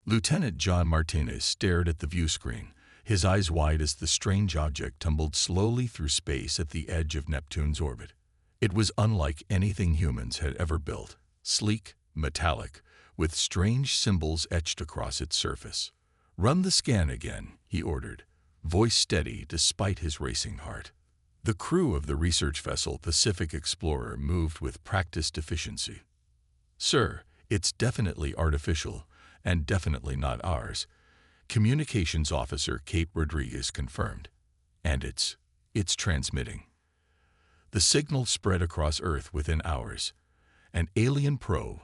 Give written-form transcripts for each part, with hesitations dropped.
Lieutenant John Martinez stared at the view screen, his eyes wide as the strange object tumbled slowly through space at the edge of Neptune's orbit. It was unlike anything humans had ever built, sleek, metallic, with strange symbols etched across its surface. "Run the scan again," he ordered, voice steady despite his racing heart. The crew of the research vessel Pacific Explorer moved with practiced efficiency. "Sir, it's definitely artificial, and definitely not ours," Communications Officer Cape Rodriguez confirmed. "And it's transmitting." The signal spread across Earth within hours. An alien probe,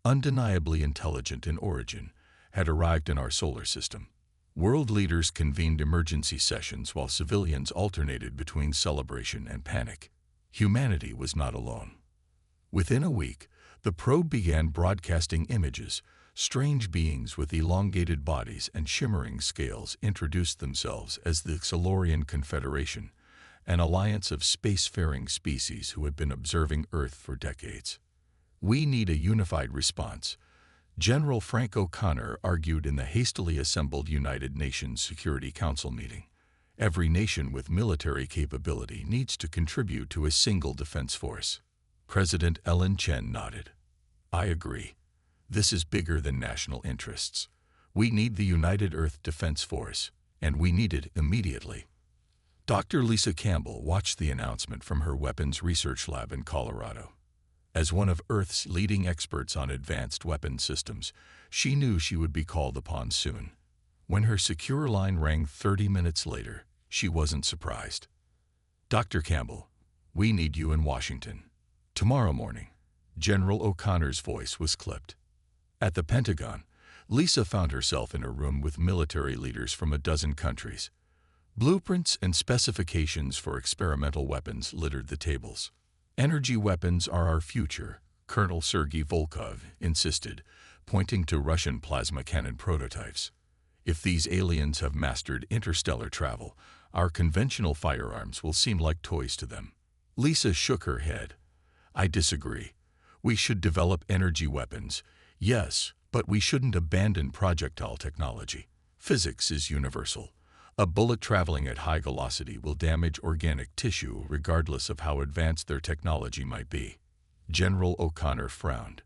undeniably intelligent in origin, had arrived in our solar system. World leaders convened emergency sessions while civilians alternated between celebration and panic. Humanity was not alone. Within a week, the probe began broadcasting images. Strange beings with elongated bodies and shimmering scales introduced themselves as the Silurian Confederation, an alliance of spacefaring species who had been observing Earth for decades. "We need a unified response," General Frank O'Connor argued in the hastily assembled United Nations Security Council meeting. "Every nation with military capability needs to contribute to a single defense force." President Ellen Chen nodded. "I agree. This is bigger than national interests. We need the United Earth Defense Force, and we need it immediately." Dr. Lisa Campbell watched the announcement from her weapons research lab in Colorado. As one of Earth's leading experts on advanced weapons systems, she knew she would be called upon soon. When her secure line rang 30 minutes later, she wasn't surprised. "Dr. Campbell, we need you in Washington tomorrow morning." General O'Connor's voice was clipped. At the Pentagon, Lisa found herself in a room with military leaders from a dozen countries. Blueprints and specifications for experimental weapons littered the tables. "Energy weapons are our future," Colonel Sergei Volkov insisted, pointing to Russian plasma cannon prototypes. "If these aliens have mastered interstellar travel, our conventional firearms will seem like toys to them." Lisa shook her head. "I disagree. We should develop energy weapons, yes, but we shouldn't abandon projectile technology. Physics is universal. A bullet traveling at high velocity will damage organic tissue regardless of how advanced their technology might be." General O'Connor frowned.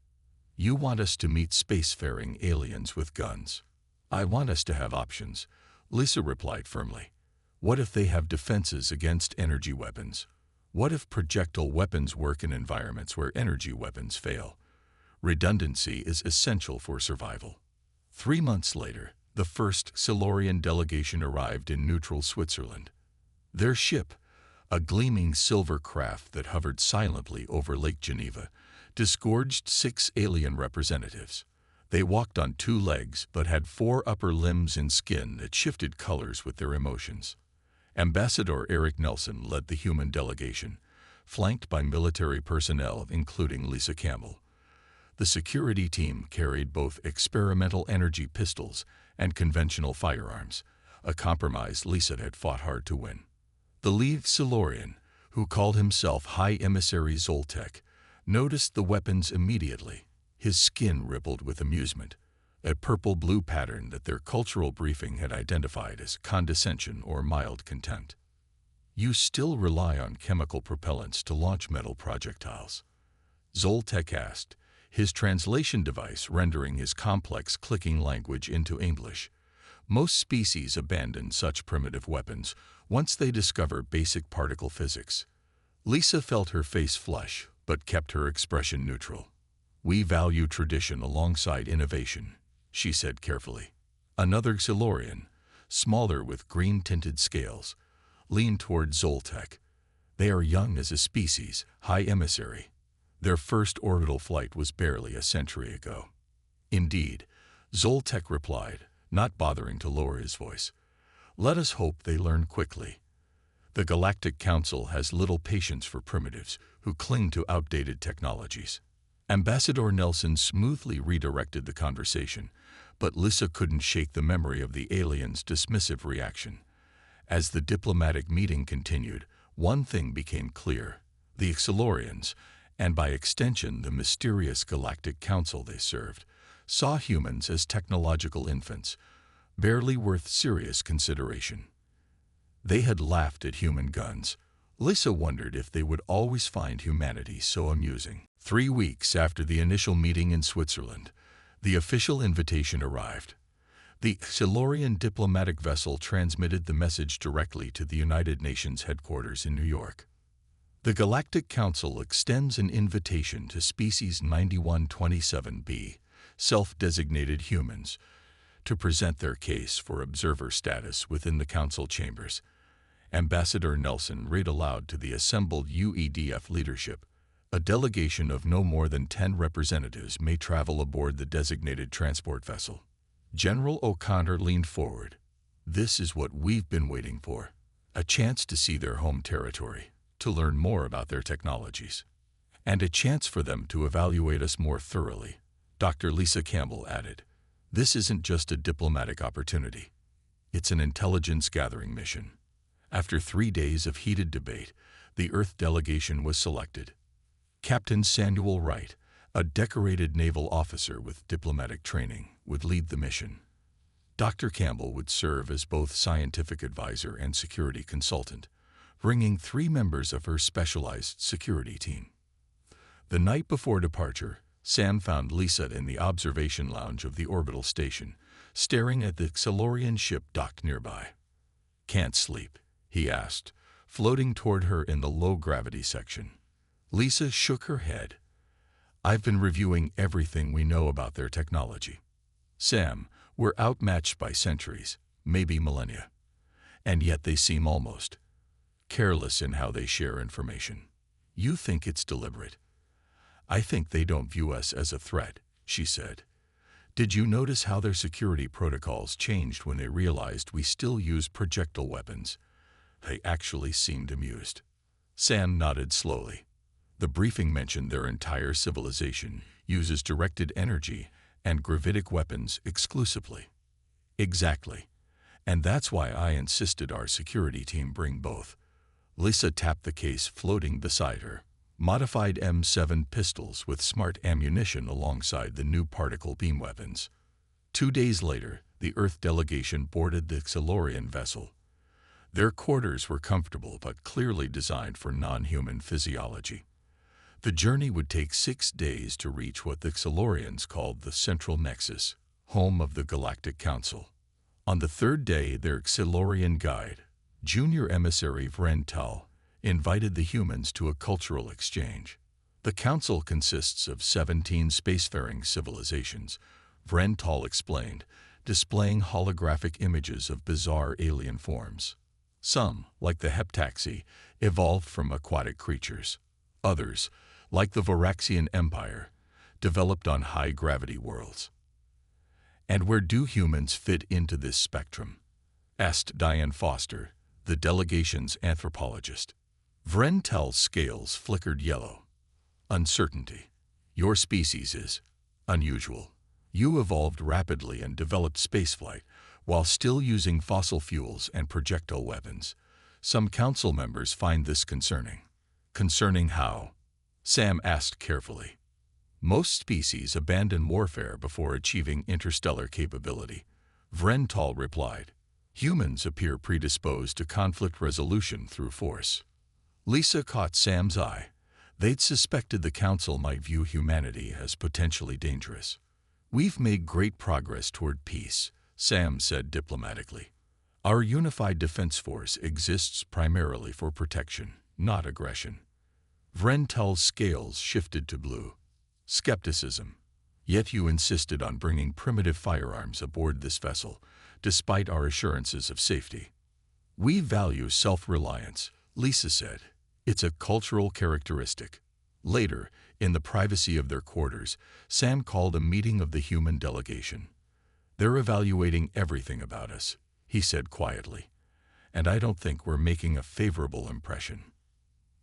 "You want us to meet spacefaring aliens with guns." "I want us to have options," Lisa replied firmly. "What if they have defenses against energy weapons? What if projectile weapons work in environments where energy weapons fail? Redundancy is essential for survival." 3 months later, the first Silurian delegation arrived in neutral Switzerland. Their ship, a gleaming silver craft that hovered silently over Lake Geneva, disgorged 6 alien representatives. They walked on 2 legs but had 4 upper limbs and skin that shifted colors with their emotions. Ambassador Eric Nelson led the human delegation, flanked by military personnel including Lisa Campbell. The security team carried both experimental energy pistols and conventional firearms, a compromise Lisa had fought hard to win. The lead Silurian, who called himself High Emissary Zoltek, noticed the weapons immediately. His skin rippled with amusement, a purple-blue pattern that their cultural briefing had identified as condescension or mild contempt. "You still rely on chemical propellants to launch metal projectiles?" Zoltek asked, his translation device rendering his complex clicking language into English. "Most species abandon such primitive weapons once they discover basic particle physics." Lisa felt her face flush, but kept her expression neutral. "We value tradition alongside innovation," she said carefully. Another Silurian, smaller with green-tinted scales, leaned toward Zoltek. "They are young as a species, High Emissary. Their first orbital flight was barely a century ago." "Indeed," Zoltek replied, not bothering to lower his voice. "Let us hope they learn quickly. The Galactic Council has little patience for primitives who cling to outdated technologies." Ambassador Nelson smoothly redirected the conversation, but Lisa couldn't shake the memory of the alien's dismissive reaction. As the diplomatic meeting continued, one thing became clear. The Silurians, and by extension the mysterious Galactic Council they served, saw humans as technological infants, barely worth serious consideration. They had laughed at human guns. Lisa wondered if they would always find humanity so amusing. 3 weeks after the initial meeting in Switzerland, the official invitation arrived. The Silurian diplomatic vessel transmitted the message directly to the United Nations headquarters in New York. The Galactic Council extends an invitation to Species 9127b, self-designated humans, to present their case for observer status within the council chambers. Ambassador Nelson read aloud to the assembled UEDF leadership. A delegation of no more than 10 representatives may travel aboard the designated transport vessel. General O'Connor leaned forward. This is what we've been waiting for. A chance to see their home territory, to learn more about their technologies, and a chance for them to evaluate us more thoroughly. Dr. Lisa Campbell added, "This isn't just a diplomatic opportunity. It's an intelligence-gathering mission." After 3 days of heated debate, the Earth delegation was selected. Captain Samuel Wright, a decorated naval officer with diplomatic training, would lead the mission. Dr. Campbell would serve as both scientific advisor and security consultant, bringing 3 members of her specialized security team. The night before departure, Sam found Lisa in the observation lounge of the orbital station, staring at the Silurian ship docked nearby. "Can't sleep?" he asked, floating toward her in the low-gravity section. Lisa shook her head. "I've been reviewing everything we know about their technology. Sam, we're outmatched by centuries, maybe millennia. And yet they seem almost careless in how they share information. You think it's deliberate. I think they don't view us as a threat," she said. "Did you notice how their security protocols changed when they realized we still use projectile weapons?" They actually seemed amused. Sam nodded slowly. The briefing mentioned their entire civilization uses directed energy and gravitic weapons exclusively. "Exactly. And that's why I insisted our security team bring both." Lisa tapped the case floating beside her. Modified M7 pistols with smart ammunition alongside the new particle beam weapons. 2 days later, the Earth delegation boarded the Silurian vessel. Their quarters were comfortable but clearly designed for non-human physiology. The journey would take 6 days to reach what the Silurians called the Central Nexus, home of the Galactic Council. On the 3rd day, their Silurian guide, junior emissary Vrental, invited the humans to a cultural exchange. The council consists of 17 spacefaring civilizations, Vrental explained, displaying holographic images of bizarre alien forms. Some, like the Heptaxi, evolved from aquatic creatures. Others, like the Voraxian Empire, developed on high-gravity worlds. "And where do humans fit into this spectrum?" asked Diane Foster, the delegation's anthropologist. Vrental's scales flickered yellow. "Uncertainty. Your species is unusual. You evolved rapidly and developed spaceflight, while still using fossil fuels and projectile weapons. Some council members find this concerning." "Concerning how?" Sam asked carefully. "Most species abandon warfare before achieving interstellar capability," Vrental replied. "Humans appear predisposed to conflict resolution through force." Lisa caught Sam's eye. They'd suspected the council might view humanity as potentially dangerous. "We've made great progress toward peace," Sam said diplomatically. "Our unified defense force exists primarily for protection, not aggression." Vrental's scales shifted to blue. "Skepticism. Yet you insisted on bringing primitive firearms aboard this vessel, despite our assurances of safety." "We value self-reliance," Lisa said. "It's a cultural characteristic." Later, in the privacy of their quarters, Sam called a meeting of the human delegation. "They're evaluating everything about us," he said quietly, "and I don't think we're making a favorable impression."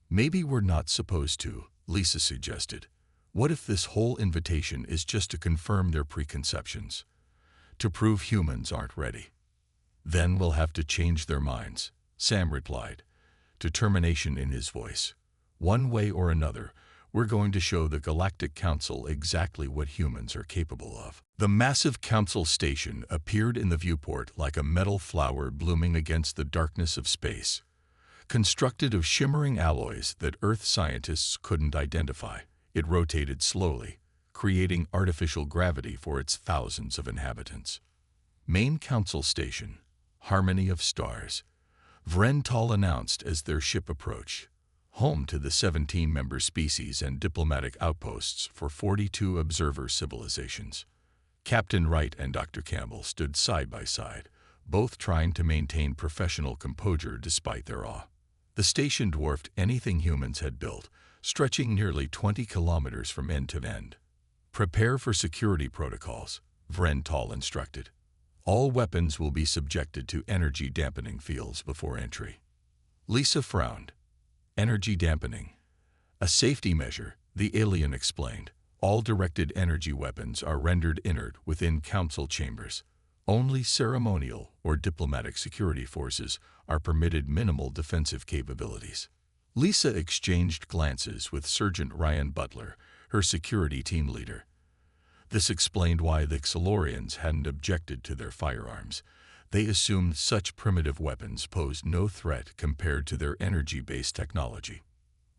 "Maybe we're not supposed to," Lisa suggested. "What if this whole invitation is just to confirm their preconceptions? To prove humans aren't ready?" "Then we'll have to change their minds," Sam replied, determination in his voice. "One way or another, We're going to show the Galactic Council exactly what humans are capable of. The massive council station appeared in the viewport like a metal flower blooming against the darkness of space, constructed of shimmering alloys that Earth scientists couldn't identify. It rotated slowly, creating artificial gravity for its thousands of inhabitants. Main Council Station, Harmony of Stars, Vrental announced as their ship approached, home to the 17-member species and diplomatic outposts for 42 observer civilizations. Captain Wright and Dr. Campbell stood side by side, both trying to maintain professional composure despite their awe. The station dwarfed anything humans had built, stretching nearly 20 kilometers from end to end. Prepare for security protocols, Vrental instructed. All weapons will be subjected to energy dampening fields before entry. Lisa frowned. Energy dampening. A safety measure, the alien explained. All directed energy weapons are rendered inert within council chambers. Only ceremonial or diplomatic security forces are permitted minimal defensive capabilities. Lisa exchanged glances with Sergeant Ryan Butler, her security team leader. This explained why the Xilorians hadn't objected to their firearms. They assumed such primitive weapons posed no threat compared to their energy-based technology.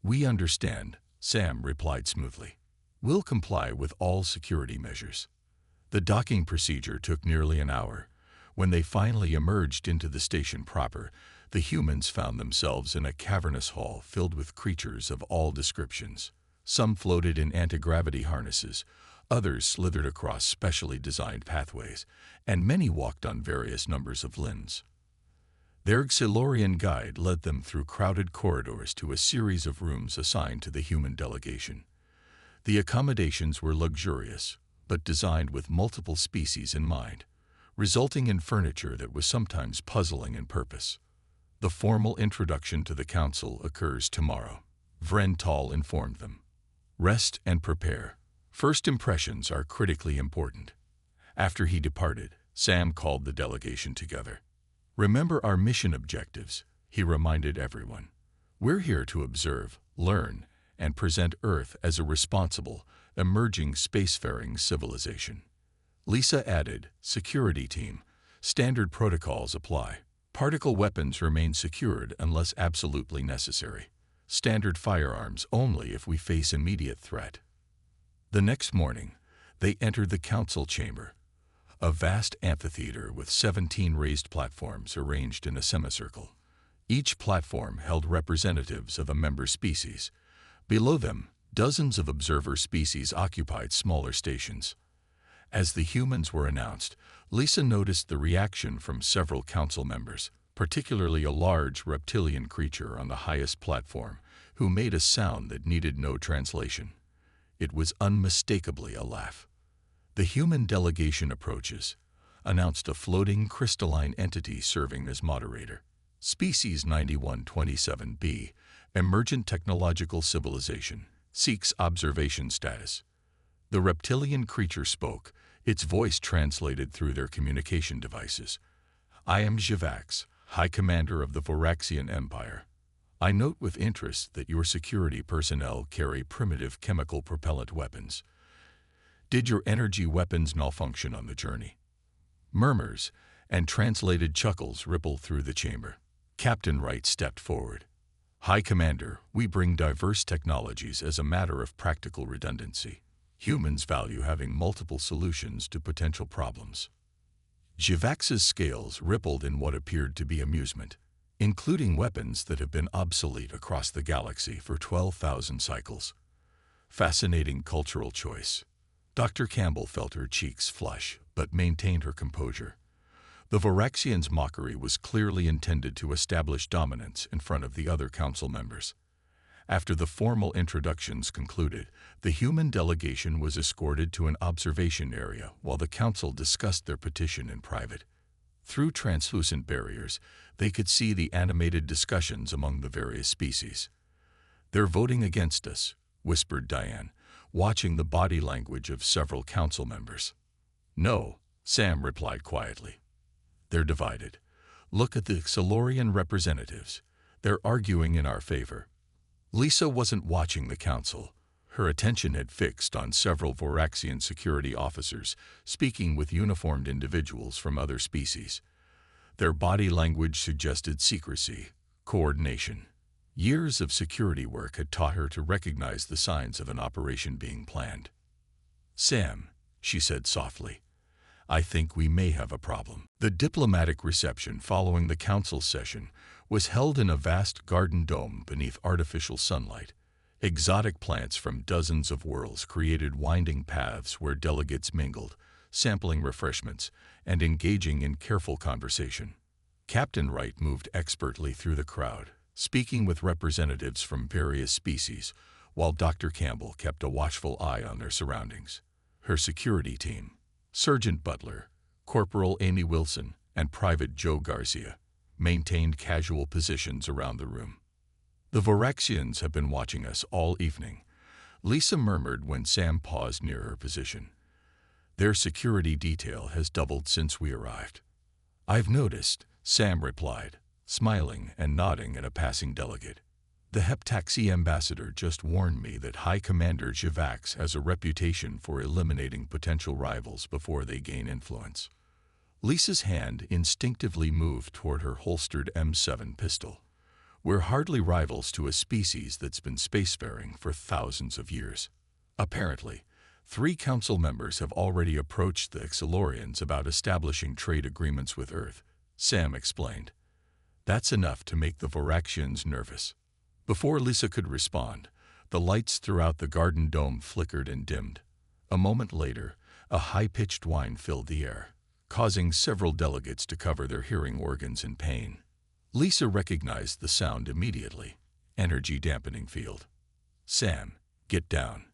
"We understand," Sam replied smoothly. "We'll comply with all security measures." The docking procedure took nearly an hour. When they finally emerged into the station proper, the humans found themselves in a cavernous hall filled with creatures of all descriptions. Some floated in anti-gravity harnesses, others slithered across specially designed pathways, and many walked on various numbers of limbs. Their Xilorian guide led them through crowded corridors to a series of rooms assigned to the human delegation. The accommodations were luxurious, but designed with multiple species in mind, resulting in furniture that was sometimes puzzling in purpose. "The formal introduction to the council occurs tomorrow," Vrental informed them. "Rest and prepare. First impressions are critically important." After he departed, Sam called the delegation together. "Remember our mission objectives," he reminded everyone. "We're here to observe, learn, and present Earth as a responsible, emerging spacefaring civilization." Lisa added, "Security team, standard protocols apply. Particle weapons remain secured unless absolutely necessary. Standard firearms only if we face immediate threat." The next morning, they entered the council chamber, a vast amphitheater with 17 raised platforms arranged in a semicircle. Each platform held representatives of a member species. Below them, dozens of observer species occupied smaller stations. As the humans were announced, Lisa noticed the reaction from several council members, particularly a large reptilian creature on the highest platform, who made a sound that needed no translation. It was unmistakably a laugh. "The human delegation approaches," announced a floating crystalline entity serving as moderator. "Species 9127b, Emergent Technological Civilization, seeks observation status." The reptilian creature spoke, its voice translated through their communication devices. "I am Jivax, High Commander of the Voraxian Empire. I note with interest that your security personnel carry primitive chemical propellant weapons. Did your energy weapons malfunction on the journey?" Murmurs and translated chuckles rippled through the chamber. Captain Wright stepped forward. "High Commander, we bring diverse technologies as a matter of practical redundancy. Humans value having multiple solutions to potential problems." Jivax's scales rippled in what appeared to be amusement. "Including weapons that have been obsolete across the galaxy for 12,000 cycles. Fascinating cultural choice." Dr. Campbell felt her cheeks flush, but maintained her composure. The Voraxians' mockery was clearly intended to establish dominance in front of the other council members. After the formal introductions concluded, the human delegation was escorted to an observation area while the council discussed their petition in private. Through translucent barriers, they could see the animated discussions among the various species. "They're voting against us," whispered Diane, watching the body language of several council members. "No," Sam replied quietly. "They're divided. Look at the Xilorian representatives. They're arguing in our favor." Lisa wasn't watching the council. Her attention had fixed on several Voraxian security officers speaking with uniformed individuals from other species. Their body language suggested secrecy, coordination. Years of security work had taught her to recognize the signs of an operation being planned. "Sam," she said softly, "I think we may have a problem." The diplomatic reception following the council session was held in a vast garden dome beneath artificial sunlight. Exotic plants from dozens of worlds created winding paths where delegates mingled, sampling refreshments and engaging in careful conversation. Captain Wright moved expertly through the crowd, speaking with representatives from various species, while Dr. Campbell kept a watchful eye on their surroundings. Her security team, Sergeant Butler, Corporal Amy Wilson, and Private Joe Garcia, maintained casual positions around the room. "The Voraxians have been watching us all evening," Lisa murmured when Sam paused near her position. "Their security detail has doubled since we arrived." "I've noticed," Sam replied, smiling and nodding at a passing delegate. "The Heptaxi ambassador just warned me that High Commander Jivax has a reputation for eliminating potential rivals before they gain influence." Lisa's hand instinctively moved toward her holstered M7 pistol. "We're hardly rivals to a species that's been spacefaring for thousands of years. Apparently, 3 council members have already approached the Xilorians about establishing trade agreements with Earth," Sam explained. "That's enough to make the Voraxians nervous." Before Lisa could respond, the lights throughout the garden dome flickered and dimmed. A moment later, a high-pitched whine filled the air, causing several delegates to cover their hearing organs in pain. Lisa recognized the sound immediately. Energy dampening field. "Sam, get down."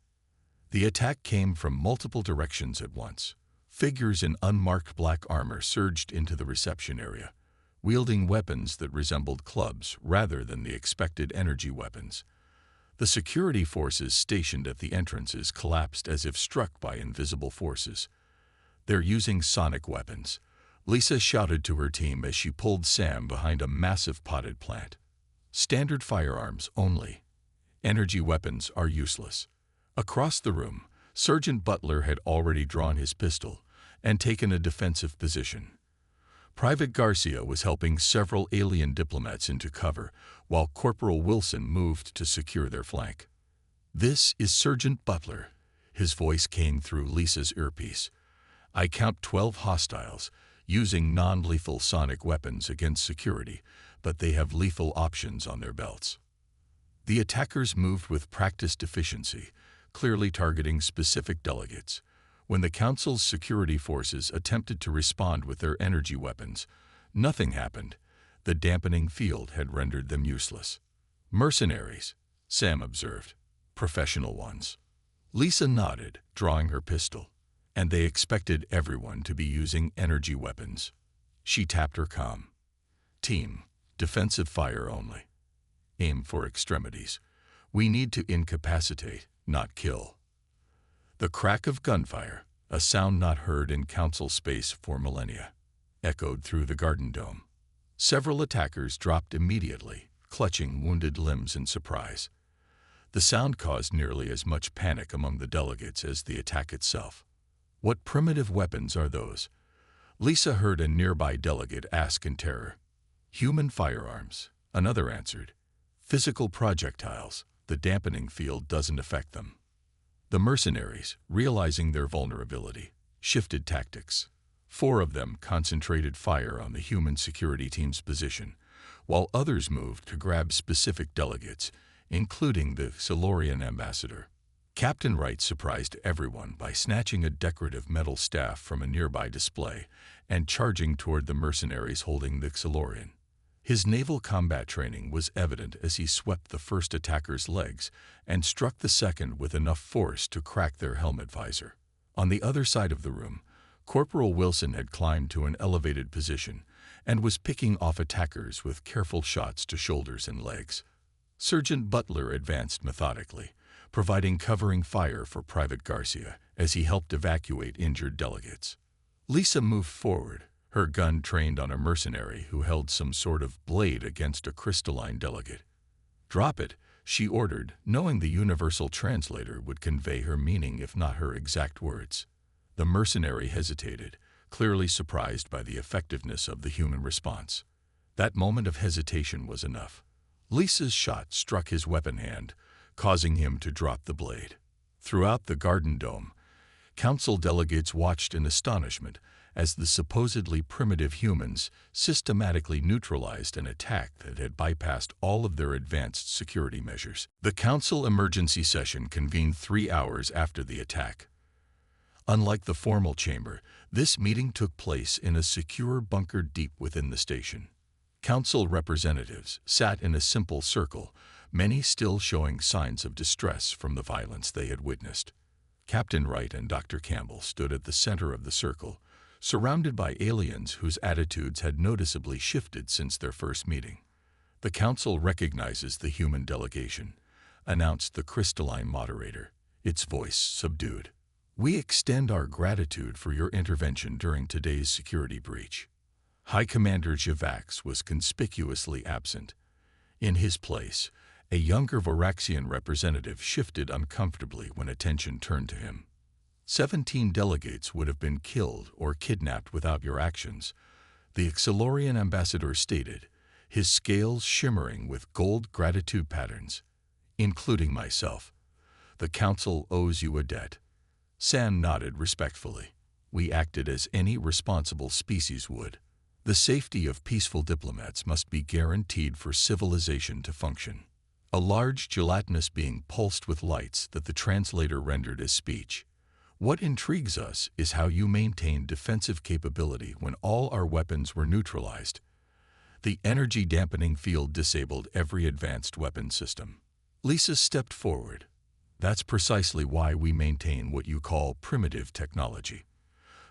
The attack came from multiple directions at once. Figures in unmarked black armor surged into the reception area, wielding weapons that resembled clubs rather than the expected energy weapons. The security forces stationed at the entrances collapsed as if struck by invisible forces. "They're using sonic weapons," Lisa shouted to her team as she pulled Sam behind a massive potted plant. "Standard firearms only. Energy weapons are useless." Across the room, Sergeant Butler had already drawn his pistol and taken a defensive position. Private Garcia was helping several alien diplomats into cover, while Corporal Wilson moved to secure their flank. "This is Sergeant Butler," his voice came through Lisa's earpiece. "I count 12 hostiles, using non-lethal sonic weapons against security, but they have lethal options on their belts." The attackers moved with practiced efficiency, clearly targeting specific delegates. When the Council's security forces attempted to respond with their energy weapons, nothing happened. The dampening field had rendered them useless. "Mercenaries," Sam observed. "Professional ones." Lisa nodded, drawing her pistol, and they expected everyone to be using energy weapons. She tapped her comm. "Team, defensive fire only. Aim for extremities. We need to incapacitate, not kill." The crack of gunfire, a sound not heard in council space for millennia, echoed through the garden dome. Several attackers dropped immediately, clutching wounded limbs in surprise. The sound caused nearly as much panic among the delegates as the attack itself. "What primitive weapons are those?" Lisa heard a nearby delegate ask in terror. "Human firearms," another answered. "Physical projectiles. The dampening field doesn't affect them." The mercenaries, realizing their vulnerability, shifted tactics. 4 of them concentrated fire on the human security team's position, while others moved to grab specific delegates, including the Xilorian ambassador. Captain Wright surprised everyone by snatching a decorative metal staff from a nearby display and charging toward the mercenaries holding the Xilorian. His naval combat training was evident as he swept the first attacker's legs and struck the second with enough force to crack their helmet visor. On the other side of the room, Corporal Wilson had climbed to an elevated position and was picking off attackers with careful shots to shoulders and legs. Sergeant Butler advanced methodically, providing covering fire for Private Garcia as he helped evacuate injured delegates. Lisa moved forward, her gun trained on a mercenary who held some sort of blade against a crystalline delegate. "Drop it," she ordered, knowing the universal translator would convey her meaning if not her exact words. The mercenary hesitated, clearly surprised by the effectiveness of the human response. That moment of hesitation was enough. Lisa's shot struck his weapon hand, causing him to drop the blade. Throughout the garden dome, council delegates watched in astonishment as the supposedly primitive humans systematically neutralized an attack that had bypassed all of their advanced security measures. The council emergency session convened 3 hours after the attack. Unlike the formal chamber, this meeting took place in a secure bunker deep within the station. Council representatives sat in a simple circle, many still showing signs of distress from the violence they had witnessed. Captain Wright and Dr. Campbell stood at the center of the circle, surrounded by aliens whose attitudes had noticeably shifted since their first meeting. "The Council recognizes the human delegation," announced the crystalline moderator, its voice subdued. "We extend our gratitude for your intervention during today's security breach." High Commander Javax was conspicuously absent. In his place, a younger Voraxian representative shifted uncomfortably when attention turned to him. 17 delegates would have been killed or kidnapped without your actions, the Xylorian ambassador stated, his scales shimmering with gold gratitude patterns. "Including myself. The Council owes you a debt." Sam nodded respectfully. "We acted as any responsible species would. The safety of peaceful diplomats must be guaranteed for civilization to function." A large gelatinous being pulsed with lights that the translator rendered as speech. "What intrigues us is how you maintained defensive capability when all our weapons were neutralized. The energy dampening field disabled every advanced weapon system." Lisa stepped forward. "That's precisely why we maintain what you call primitive technology.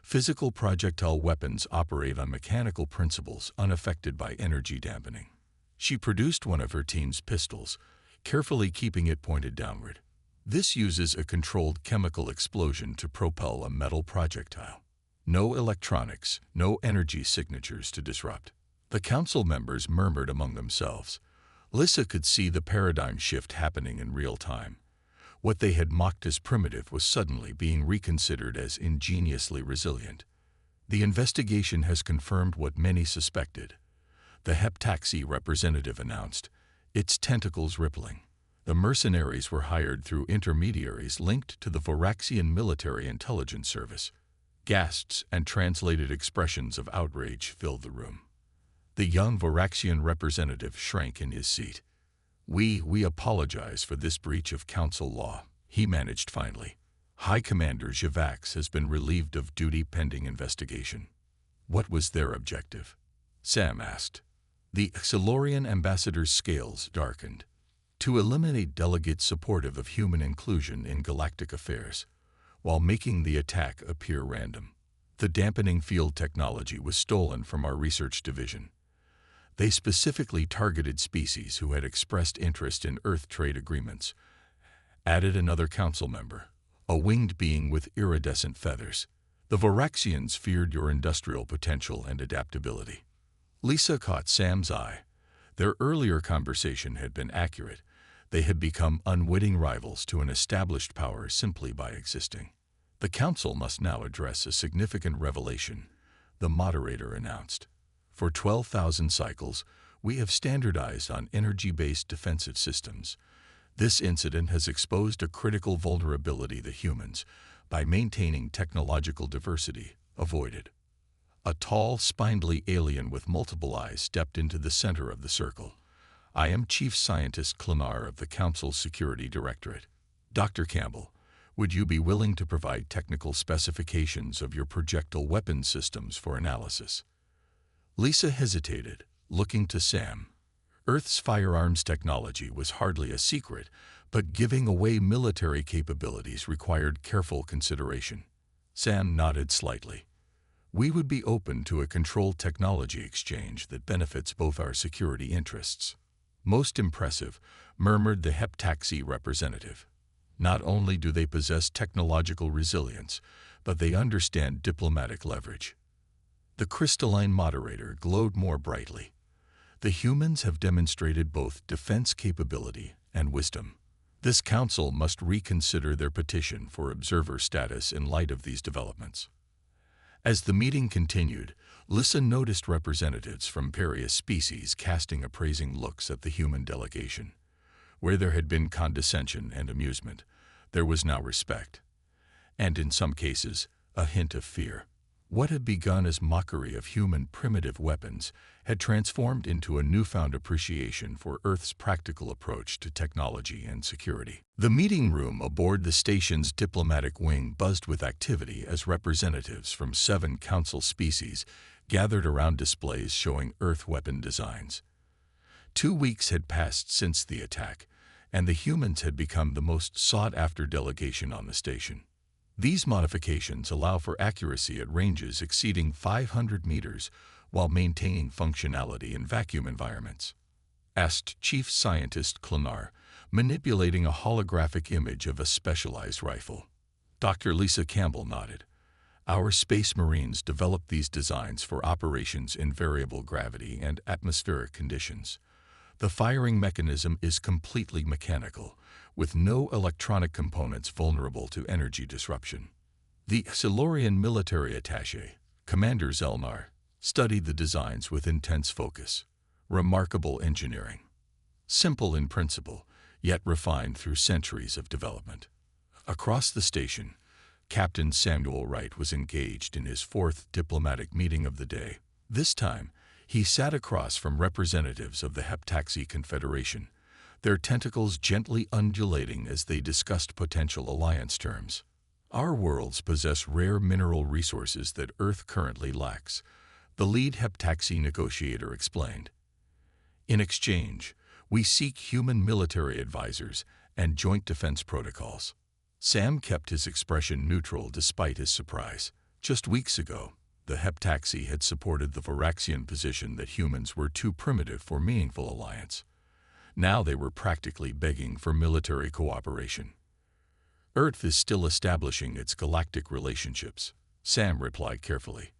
Physical projectile weapons operate on mechanical principles unaffected by energy dampening." She produced one of her team's pistols, carefully keeping it pointed downward. "This uses a controlled chemical explosion to propel a metal projectile. No electronics, no energy signatures to disrupt." The council members murmured among themselves. Lisa could see the paradigm shift happening in real time. What they had mocked as primitive was suddenly being reconsidered as ingeniously resilient. "The investigation has confirmed what many suspected," the heptaxi representative announced, its tentacles rippling. "The mercenaries were hired through intermediaries linked to the Voraxian Military Intelligence Service." Gasps and translated expressions of outrage filled the room. The young Voraxian representative shrank in his seat. We apologize for this breach of council law," he managed finally. "High Commander Javax has been relieved of duty pending investigation." "What was their objective?" Sam asked. The Xylorian ambassador's scales darkened. "To eliminate delegates supportive of human inclusion in galactic affairs, while making the attack appear random. The dampening field technology was stolen from our research division. They specifically targeted species who had expressed interest in Earth trade agreements," added another council member, a winged being with iridescent feathers. "The Voraxians feared your industrial potential and adaptability." Lisa caught Sam's eye. Their earlier conversation had been accurate. They had become unwitting rivals to an established power simply by existing. "The council must now address a significant revelation," the moderator announced. "For 12,000 cycles, we have standardized on energy-based defensive systems. This incident has exposed a critical vulnerability that humans, by maintaining technological diversity, avoided." A tall, spindly alien with multiple eyes stepped into the center of the circle. "I am Chief Scientist Klenar of the Council's Security Directorate. Dr. Campbell, would you be willing to provide technical specifications of your projectile weapon systems for analysis?" Lisa hesitated, looking to Sam. Earth's firearms technology was hardly a secret, but giving away military capabilities required careful consideration. Sam nodded slightly. "We would be open to a controlled technology exchange that benefits both our security interests." "Most impressive," murmured the heptaxi representative. "Not only do they possess technological resilience, but they understand diplomatic leverage." The crystalline moderator glowed more brightly. "The humans have demonstrated both defense capability and wisdom. This council must reconsider their petition for observer status in light of these developments. As the meeting continued, Lissa noticed representatives from various species casting appraising looks at the human delegation. Where there had been condescension and amusement, there was now respect, and in some cases, a hint of fear. What had begun as mockery of human primitive weapons had transformed into a newfound appreciation for Earth's practical approach to technology and security. The meeting room aboard the station's diplomatic wing buzzed with activity as representatives from 7 council species gathered around displays showing Earth weapon designs. 2 weeks had passed since the attack, and the humans had become the most sought-after delegation on the station. These modifications allow for accuracy at ranges exceeding 500 meters while maintaining functionality in vacuum environments, asked Chief Scientist Klenar, manipulating a holographic image of a specialized rifle. Dr. Lisa Campbell nodded. Our Space Marines developed these designs for operations in variable gravity and atmospheric conditions. The firing mechanism is completely mechanical, with no electronic components vulnerable to energy disruption. The Silurian military attaché, Commander Zelnar, studied the designs with intense focus. Remarkable engineering. Simple in principle, yet refined through centuries of development. Across the station, Captain Samuel Wright was engaged in his 4th diplomatic meeting of the day. This time, he sat across from representatives of the Heptaxi Confederation, their tentacles gently undulating as they discussed potential alliance terms. Our worlds possess rare mineral resources that Earth currently lacks, the lead Heptaxi negotiator explained. In exchange, we seek human military advisors and joint defense protocols. Sam kept his expression neutral despite his surprise. Just weeks ago, the Heptaxi had supported the Varaxian position that humans were too primitive for meaningful alliance. Now they were practically begging for military cooperation. Earth is still establishing its galactic relationships, Sam replied carefully.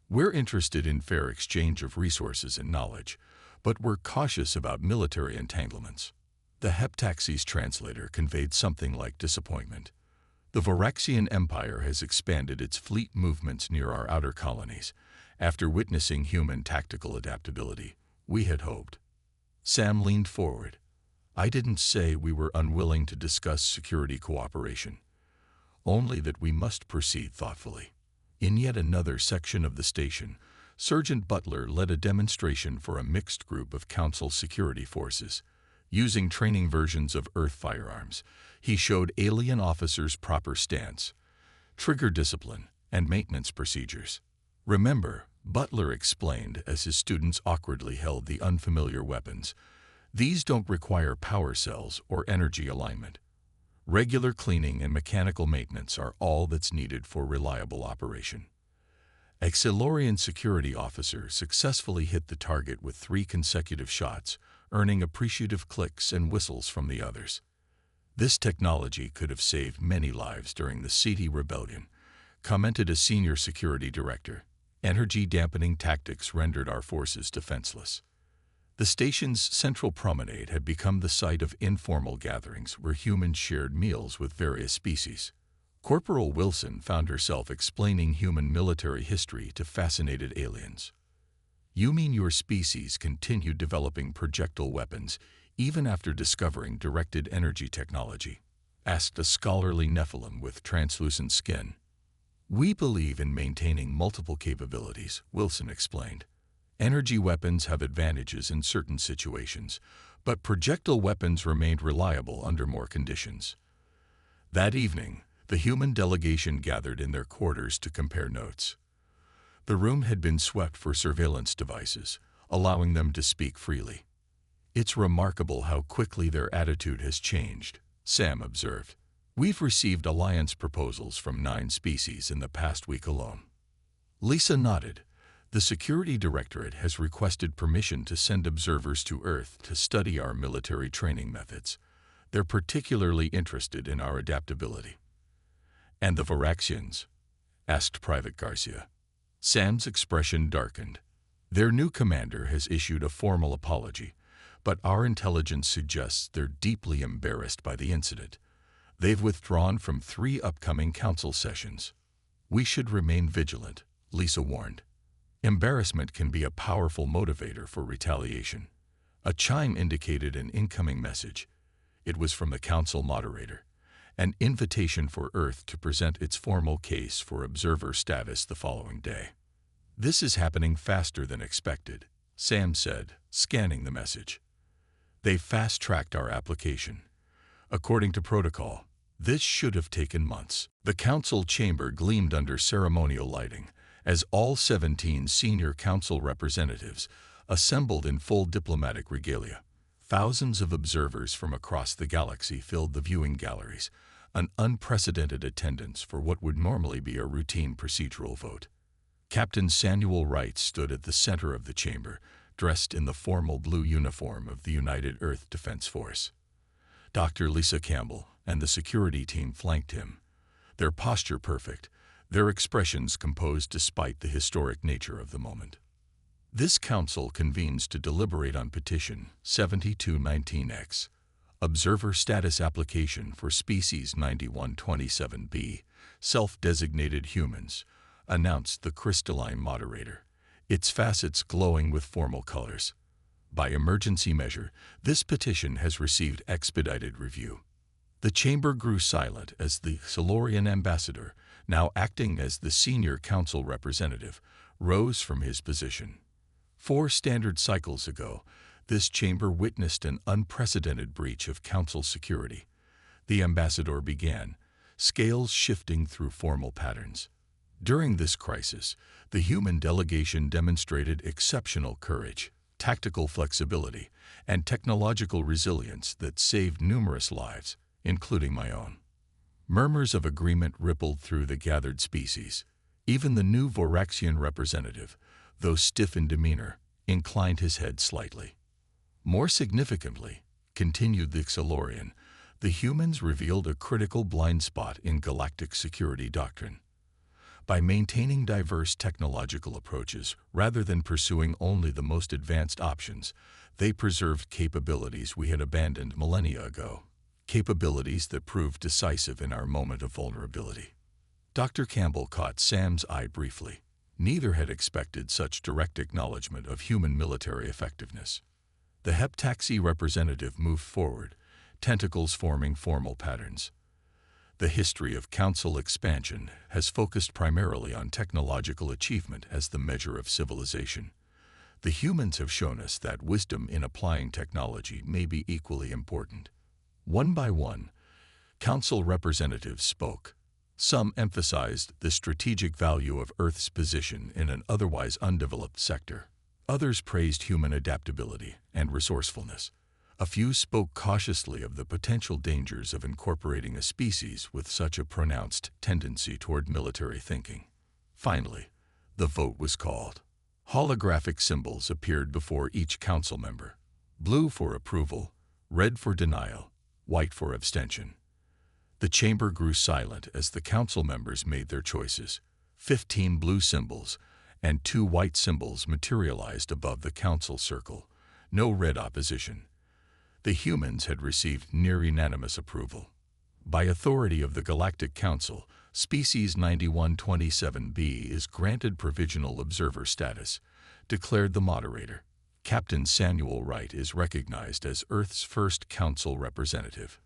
We're interested in fair exchange of resources and knowledge, but we're cautious about military entanglements. The Heptaxi's translator conveyed something like disappointment. The Varaxian Empire has expanded its fleet movements near our outer colonies, after witnessing human tactical adaptability. We had hoped. Sam leaned forward. I didn't say we were unwilling to discuss security cooperation, only that we must proceed thoughtfully. In yet another section of the station, Sergeant Butler led a demonstration for a mixed group of Council security forces. Using training versions of Earth firearms, he showed alien officers proper stance, trigger discipline, and maintenance procedures. Remember, Butler explained as his students awkwardly held the unfamiliar weapons, these don't require power cells or energy alignment. Regular cleaning and mechanical maintenance are all that's needed for reliable operation. A Silurian security officer successfully hit the target with 3 consecutive shots, earning appreciative clicks and whistles from the others. This technology could have saved many lives during the Ceti Rebellion, commented a senior security director. Energy-dampening tactics rendered our forces defenseless. The station's central promenade had become the site of informal gatherings where humans shared meals with various species. Corporal Wilson found herself explaining human military history to fascinated aliens. You mean your species continued developing projectile weapons even after discovering directed energy technology? Asked a scholarly Nephilim with translucent skin. We believe in maintaining multiple capabilities, Wilson explained. Energy weapons have advantages in certain situations, but projectile weapons remained reliable under more conditions. That evening, the human delegation gathered in their quarters to compare notes. The room had been swept for surveillance devices, allowing them to speak freely. It's remarkable how quickly their attitude has changed, Sam observed. We've received alliance proposals from 9 species in the past week alone. Lisa nodded. The Security Directorate has requested permission to send observers to Earth to study our military training methods. They're particularly interested in our adaptability. And the Varaxians? Asked Private Garcia. Sam's expression darkened. Their new commander has issued a formal apology, but our intelligence suggests they're deeply embarrassed by the incident. They've withdrawn from 3 upcoming council sessions. We should remain vigilant, Lisa warned. Embarrassment can be a powerful motivator for retaliation. A chime indicated an incoming message. It was from the council moderator, an invitation for Earth to present its formal case for observer status the following day. "This is happening faster than expected," Sam said, scanning the message. "They fast-tracked our application. According to protocol, this should have taken months." The council chamber gleamed under ceremonial lighting as all 17 senior council representatives assembled in full diplomatic regalia. Thousands of observers from across the galaxy filled the viewing galleries, an unprecedented attendance for what would normally be a routine procedural vote. Captain Samuel Wright stood at the center of the chamber, dressed in the formal blue uniform of the United Earth Defense Force. Dr. Lisa Campbell and the security team flanked him, their posture perfect, their expressions composed despite the historic nature of the moment. This council convenes to deliberate on Petition 7219X, Observer Status Application for Species 9127B, Self-Designated Humans, announced the crystalline moderator, its facets glowing with formal colors. By emergency measure, this petition has received expedited review. The chamber grew silent as the Solarian ambassador, now acting as the senior council representative, rose from his position. 4 standard cycles ago, this chamber witnessed an unprecedented breach of council security. The ambassador began, scales shifting through formal patterns. During this crisis, the human delegation demonstrated exceptional courage, tactical flexibility, and technological resilience that saved numerous lives, including my own. Murmurs of agreement rippled through the gathered species. Even the new Voraxian representative, though stiff in demeanor, inclined his head slightly. More significantly, continued the Solarian, the humans revealed a critical blind spot in galactic security doctrine. By maintaining diverse technological approaches rather than pursuing only the most advanced options, they preserved capabilities we had abandoned millennia ago, capabilities that proved decisive in our moment of vulnerability. Dr. Campbell caught Sam's eye briefly. Neither had expected such direct acknowledgement of human military effectiveness. The heptaxi representative moved forward, tentacles forming formal patterns. The history of council expansion has focused primarily on technological achievement as the measure of civilization. The humans have shown us that wisdom in applying technology may be equally important. One by one, council representatives spoke. Some emphasized the strategic value of Earth's position in an otherwise undeveloped sector. Others praised human adaptability and resourcefulness. A few spoke cautiously of the potential dangers of incorporating a species with such a pronounced tendency toward military thinking. Finally, the vote was called. Holographic symbols appeared before each council member: blue for approval, red for denial, white for abstention. The chamber grew silent as the council members made their choices. 15 blue symbols and 2 white symbols materialized above the council circle. No red opposition. The humans had received near-unanimous approval. By authority of the Galactic Council, Species 9127B is granted provisional observer status, declared the moderator. Captain Samuel Wright is recognized as Earth's first council representative.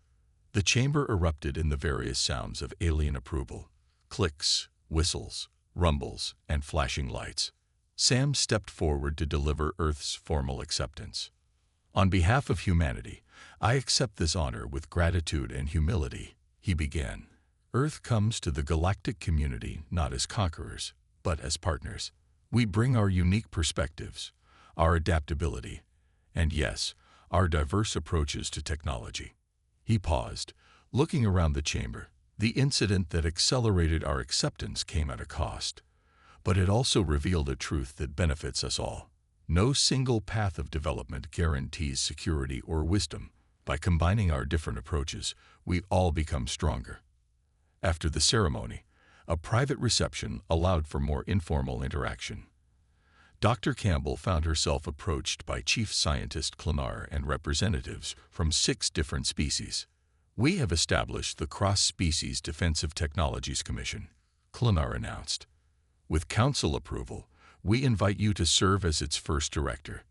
The chamber erupted in the various sounds of alien approval: clicks, whistles, rumbles, and flashing lights. Sam stepped forward to deliver Earth's formal acceptance. "On behalf of humanity, I accept this honor with gratitude and humility," he began. "Earth comes to the galactic community not as conquerors, but as partners. We bring our unique perspectives, our adaptability, and yes, our diverse approaches to technology." He paused, looking around the chamber. The incident that accelerated our acceptance came at a cost, but it also revealed a truth that benefits us all. No single path of development guarantees security or wisdom. By combining our different approaches, we all become stronger. After the ceremony, a private reception allowed for more informal interaction. Dr. Campbell found herself approached by Chief Scientist Klenar and representatives from 6 different species. "We have established the Cross-Species Defensive Technologies Commission," Klenar announced. "With Council approval, we invite you to serve as its first director."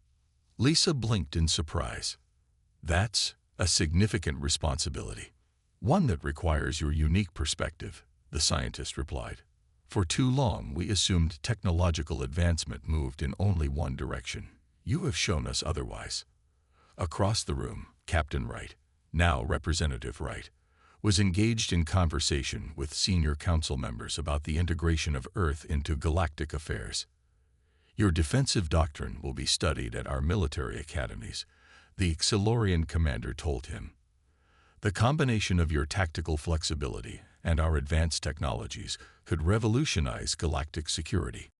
Lisa blinked in surprise. "That's a significant responsibility. One that requires your unique perspective," the scientist replied. "For too long, we assumed technological advancement moved in only one direction. You have shown us otherwise." Across the room, Captain Wright, now Representative Wright, was engaged in conversation with senior council members about the integration of Earth into galactic affairs. "Your defensive doctrine will be studied at our military academies," the Xilorian commander told him. "The combination of your tactical flexibility and our advanced technologies could revolutionize galactic security."